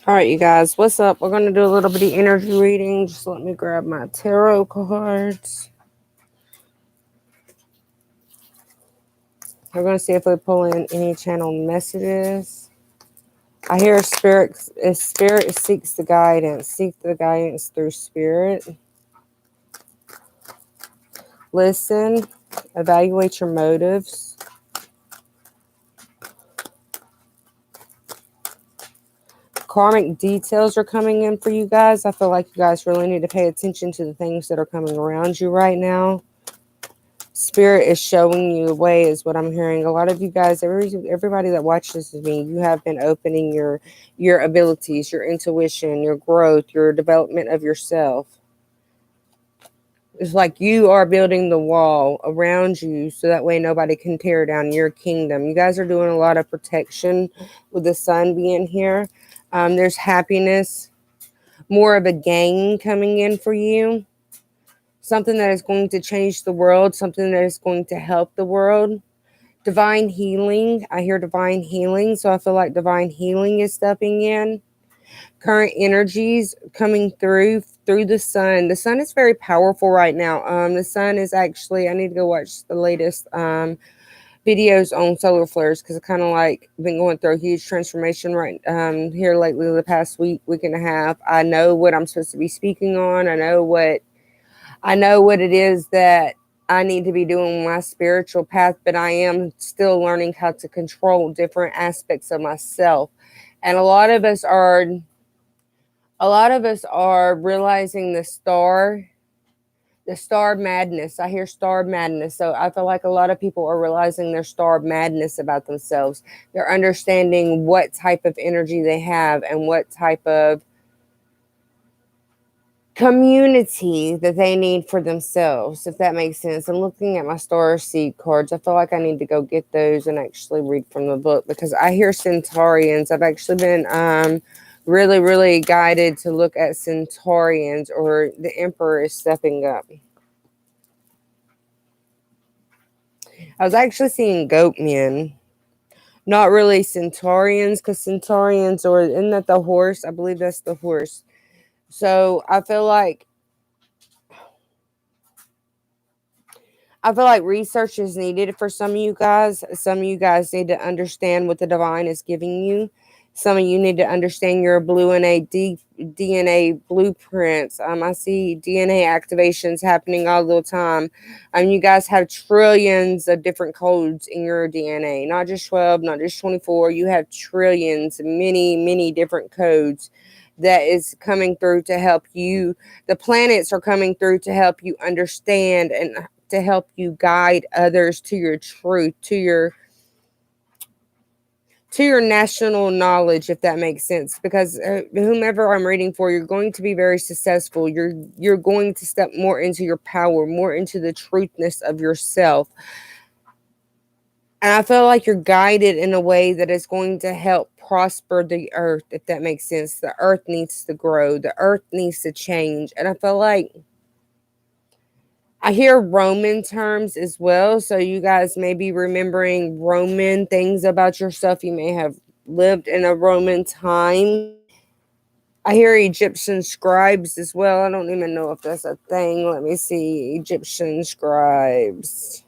All right, you guys, what's up? We're going to do a little bit of energy reading. Just let me grab my tarot cards. We're going to see if we pull in any channel messages. I hear spirit seeks the guidance. Seek the guidance through spirit. Listen. Evaluate your motives. Karmic details are coming in for you guys. I feel like you guys really need to pay attention to the things that are coming around you right now. Spirit is showing you the way is what I'm hearing. A lot of you guys, everybody that watches me, you have been opening your abilities, your intuition, your growth, your development of yourself. It's like you are building the wall around you so that way nobody can tear down your kingdom. You guys are doing a lot of protection with the sun being here. There's happiness, more of a gain coming in for you. Something that is going to change the world, something that is going to help the world. Divine healing. I hear divine healing, so I feel like divine healing is stepping in. Current energies coming through the sun. The sun is very powerful right now. The sun is actually, I need to go watch the latest videos on solar flares because I kind of like been going through a huge transformation right here lately, the past week and a half. I know what I'm supposed to be speaking on. I know what it is that I need to be doing my spiritual path, but I am still learning how to control different aspects of myself. And a lot of us are realizing the star madness. I hear star madness. So I feel like a lot of people are realizing their star madness about themselves. They're understanding what type of energy they have and what type of community that they need for themselves, if that makes sense. I'm looking at my star seed cards. I feel like I need to go get those and actually read from the book because I hear centaurians. I've actually been really, really guided to look at centaurians, or the emperor is stepping up. I was actually seeing goat men, not really centaurians, because centaurians, or isn't that the horse? I believe that's the horse. So I feel like research is needed for some of you guys. Some of you guys need to understand what the divine is giving you. Some of you need to understand your DNA blueprints. I see DNA activations happening all the time. You guys have trillions of different codes in your DNA, not just 12, not just 24. You have trillions, many, many different codes that is coming through to help you. The planets are coming through to help you understand and to help you guide others to your truth, to your national knowledge, if that makes sense. Because whomever I'm reading for, you're going to be very successful. You're going to step more into your power, more into the truthness of yourself. And I feel like you're guided in a way that is going to help prosper the earth, if that makes sense. The earth needs to grow. The earth needs to change. And I feel like I hear Roman terms as well. So you guys may be remembering Roman things about yourself. You may have lived in a Roman time. I hear Egyptian scribes as well. I don't even know if that's a thing. Let me see. Egyptian scribes.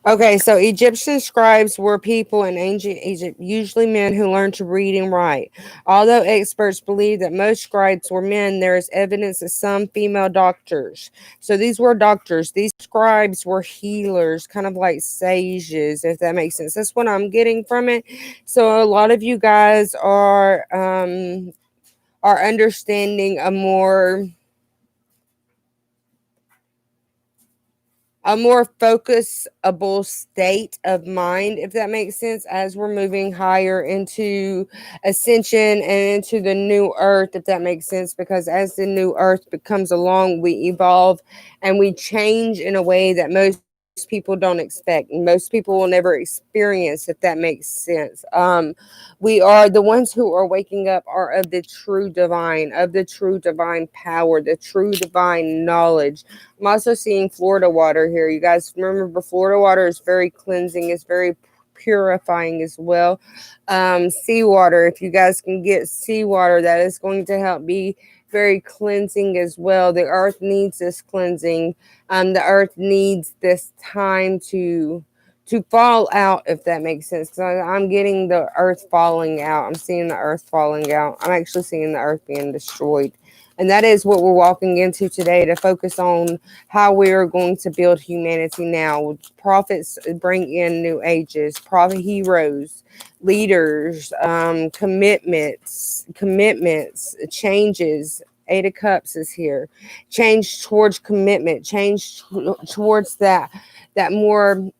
Okay, so Egyptian scribes were people in ancient Egypt, usually men who learned to read and write. Although experts believe that most scribes were men, there is evidence of some female doctors. So these were doctors. These scribes were healers, kind of like sages, if that makes sense. That's what I'm getting from it. So a lot of you guys are understanding a more focusable state of mind, if that makes sense, as we're moving higher into ascension and into the new earth, if that makes sense. Because as the new earth becomes along, we evolve and we change in a way that most people don't expect. Most people will never experience, if that makes sense. We are the ones who are waking up are of the true divine power, the true divine knowledge. I'm also seeing Florida water here. You guys remember Florida water is very cleansing, it's very purifying as well. Seawater, if you guys can get seawater, that is going to help be very cleansing as well. The earth needs this cleansing. The earth needs this time to fall out, if that makes sense. Because I'm getting the earth falling out. I'm seeing the earth falling out. I'm actually seeing the earth being destroyed. And that is what we're walking into today, to focus on how we are going to build humanity now. Prophets bring in new ages, prophet heroes, leaders, commitments, changes. Eight of Cups is here. Change towards commitment, change towards that more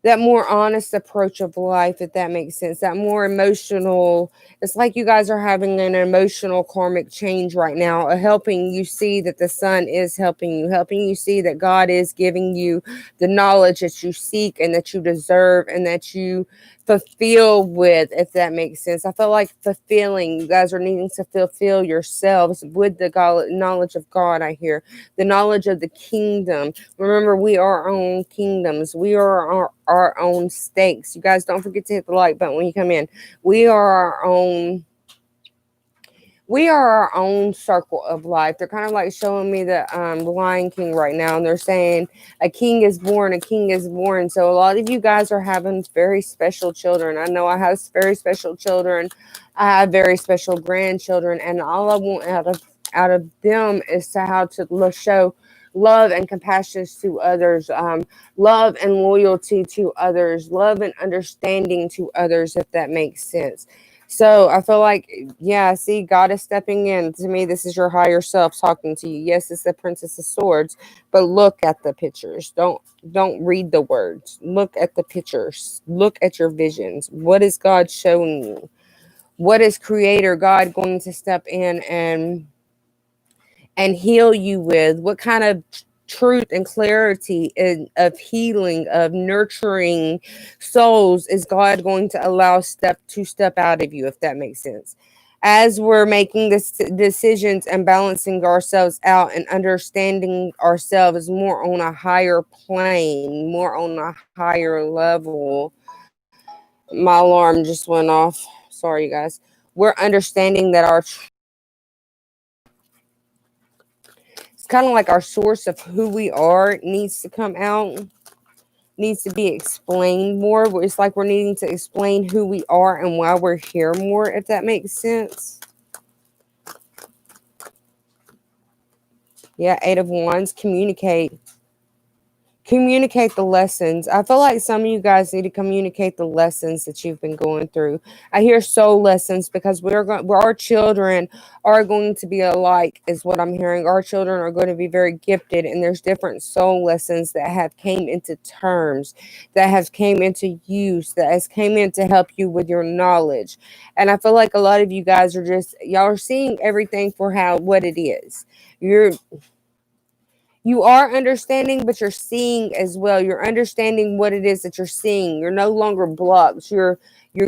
that more honest approach of life, if that makes sense. That more emotional. It's like you guys are having an emotional karmic change right now, helping you see that the sun is helping you see that God is giving you the knowledge that you seek and that you deserve and that you fulfill with, if that makes sense. I feel like fulfilling. You guys are needing to fulfill yourselves with the knowledge of God. I hear the knowledge of the kingdom. Remember, we are our own kingdoms. We are our own stakes. You guys don't forget to hit the like button when you come in. We are our own. We are our own circle of life. They're kind of like showing me the Lion King right now, and they're saying a king is born, a king is born. So a lot of you guys are having very special children. I know I have very special children. I have very special grandchildren, and all I want out of them is to how to show love and compassion to others, love and loyalty to others, love and understanding to others, if that makes sense. So I feel like, yeah, see, God is stepping in. To me, this is your higher self talking to you. Yes, it's the Princess of Swords, but look at the pictures. Don't read the words. Look at the pictures. Look at your visions. What is God showing you? What is Creator God going to step in and heal you with? What kind of truth and clarity of healing, of nurturing souls is God going to allow step out of you, if that makes sense? As we're making this decisions and balancing ourselves out and understanding ourselves more on a higher plane, more on a higher level. My alarm just went off. Sorry, you guys. We're understanding that it's kind of like our source of who we are needs to come out, needs to be explained more. It's like we're needing to explain who we are and why we're here more, if that makes sense. Yeah, Eight of Wands, communicate the lessons. I feel like some of you guys need to communicate the lessons that you've been going through. I hear soul lessons, because our children are going to be alike, is what I'm hearing. Our children are going to be very gifted, and there's different soul lessons that have came into terms, that have came into use, that has came in to help you with your knowledge. And I feel like a lot of you guys are y'all are seeing everything for what it is. You are understanding, but you're seeing as well. You're understanding what it is that you're seeing. You're no longer blocked. You're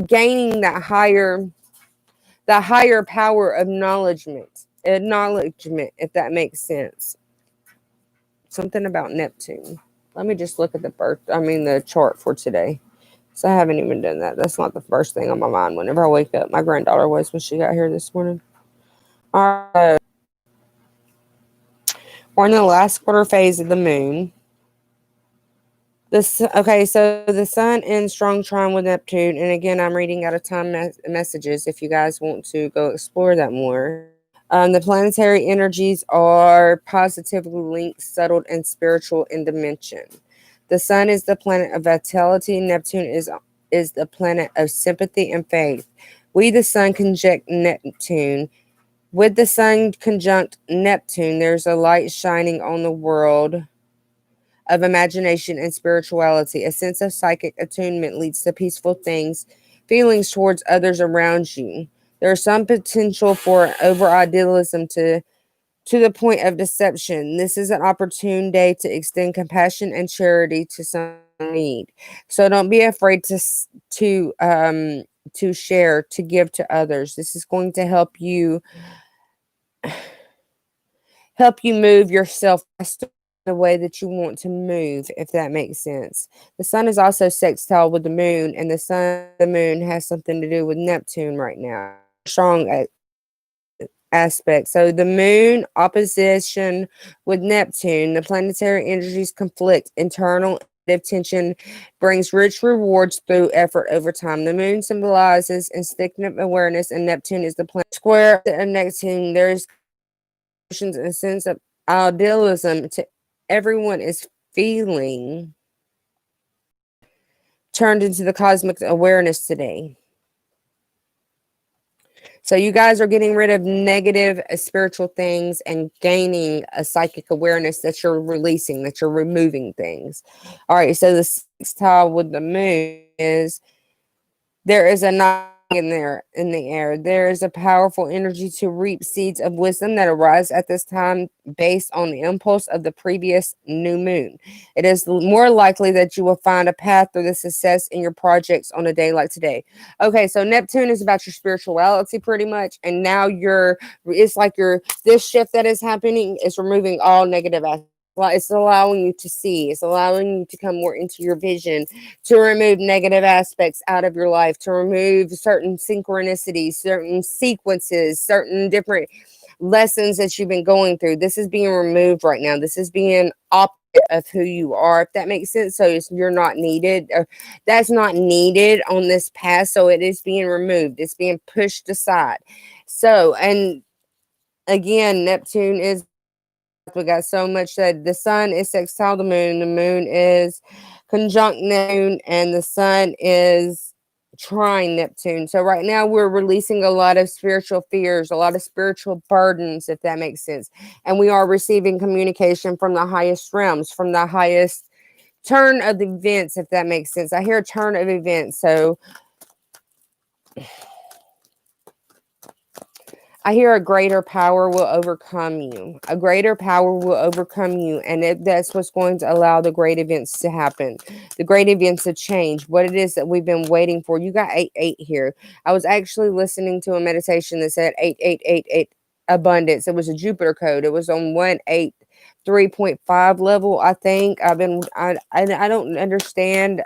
gaining that higher power of acknowledgement, if that makes sense. Something about Neptune. Let me just look at the chart for today. So I haven't even done that. That's not the first thing on my mind whenever I wake up. My granddaughter was when she got here this morning. All right. We're in the last quarter phase of the moon. Okay, so the sun in strong trine with Neptune, and again, I'm reading out of time messages if you guys want to go explore that more. The planetary energies are positively linked, settled, and spiritual in dimension. The sun is the planet of vitality. Neptune is the planet of sympathy and faith. We, the sun, conjunct Neptune. With the sun conjunct Neptune, there's a light shining on the world of imagination and spirituality. A sense of psychic attunement leads to peaceful feelings towards others around you. There's some potential for over idealism to to the point of deception. This is an opportune day to extend compassion and charity to some in need. So don't be afraid to share, to give to others. This is going to help you move yourself the way that you want to move, if that makes sense. The sun is also sextile with the moon, and the moon has something to do with Neptune right now. Strong aspect. So the moon opposition with Neptune, the planetary energies conflict, internal tension brings rich rewards through effort over time. The moon symbolizes instinctive awareness, and Neptune is the planet square of Neptune. There's a sense of idealism to everyone is feeling turned into the cosmic awareness today. So you guys are getting rid of negative spiritual things and gaining a psychic awareness that you're releasing, that you're removing things. All right, so the sixth tile with the moon is there is a knocking in the air. There is a powerful energy to reap seeds of wisdom that arise at this time based on the impulse of the previous new moon. It is more likely that you will find a path through the success in your projects on a day like today. Okay, so Neptune is about your spirituality pretty much, and now it's like this shift that is happening is removing all negative aspects. It's allowing you to see. It's allowing you to come more into your vision, to remove negative aspects out of your life, to remove certain synchronicities, certain sequences, certain different lessons that you've been going through. This is being removed right now. This is being opposite of who you are, if that makes sense. So you're not needed, or that's not needed on this path. So it is being removed. It's being pushed aside. So, and again, Neptune is, we got so much that the sun is sextile the moon is conjunct Neptune, and the sun is trine Neptune. So right now we're releasing a lot of spiritual fears, a lot of spiritual burdens, if that makes sense. And we are receiving communication from the highest realms, from the highest turn of the events, if that makes sense. I hear turn of events. So I hear a greater power will overcome you. A greater power will overcome you. And that's what's going to allow the great events to happen. The great events to change. What it is that we've been waiting for. You got 8-8 here. I was actually listening to a meditation that said 8888 abundance. It was a Jupiter code. It was on 183.5 level, I think. I don't understand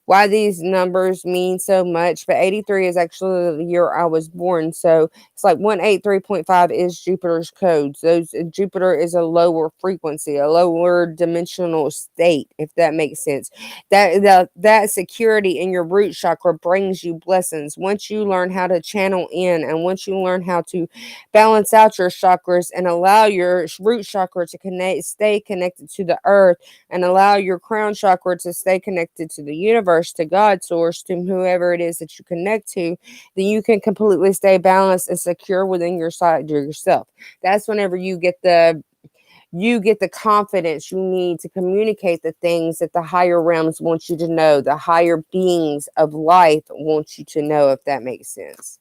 why these numbers mean so much, but 83 is actually the year I was born. So it's like 183.5 is Jupiter's codes. Jupiter is a lower frequency, a lower dimensional state, if that makes sense. That security in your root chakra brings you blessings. Once you learn how to channel in, and once you learn how to balance out your chakras and allow your root chakra to stay connected to the earth, and allow your crown chakra to stay connected to the universe, to God, source, to whoever it is that you connect to, then you can completely stay balanced and secure within yourself. That's whenever you get the confidence you need to communicate the things that the higher realms want you to know, the higher beings of life want you to know, if that makes sense.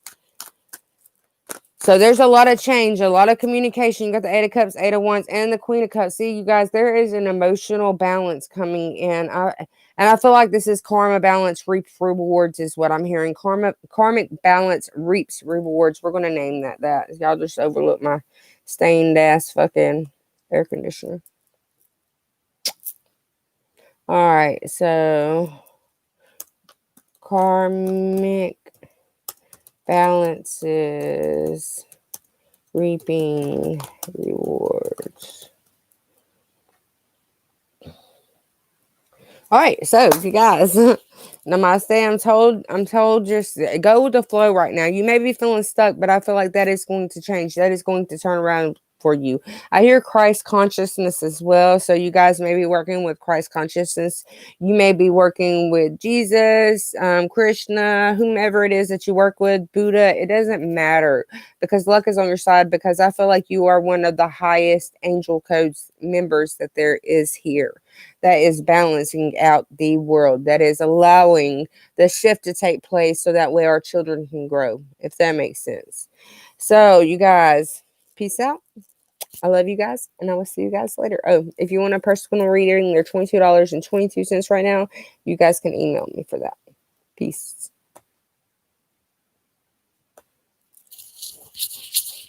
So there's a lot of change, a lot of communication. You got the 8 of Cups, 8 of Wands, and the Queen of Cups. See, you guys, there is an emotional balance coming in. And I feel like this is karma balance reaps rewards is what I'm hearing. Karmic balance reaps rewards. We're going to name that. Y'all just overlook my stained ass fucking air conditioner. All right, so karmic balances reaping rewards. All right, so you guys, namaste. I'm told, just go with the flow right now. You may be feeling stuck, but I feel like that is going to change. That is going to turn around for you. I hear Christ consciousness as well. So you guys may be working with Christ consciousness. You may be working with Jesus, Krishna, whomever it is that you work with, Buddha. It doesn't matter, because luck is on your side, because I feel like you are one of the highest angel codes members that there is here, that is balancing out the world, that is allowing the shift to take place so that way our children can grow, if that makes sense. So you guys, peace out. I love you guys, and I will see you guys later. Oh, if you want a personal reading, they're $22.22 right now. You guys can email me for that. Peace.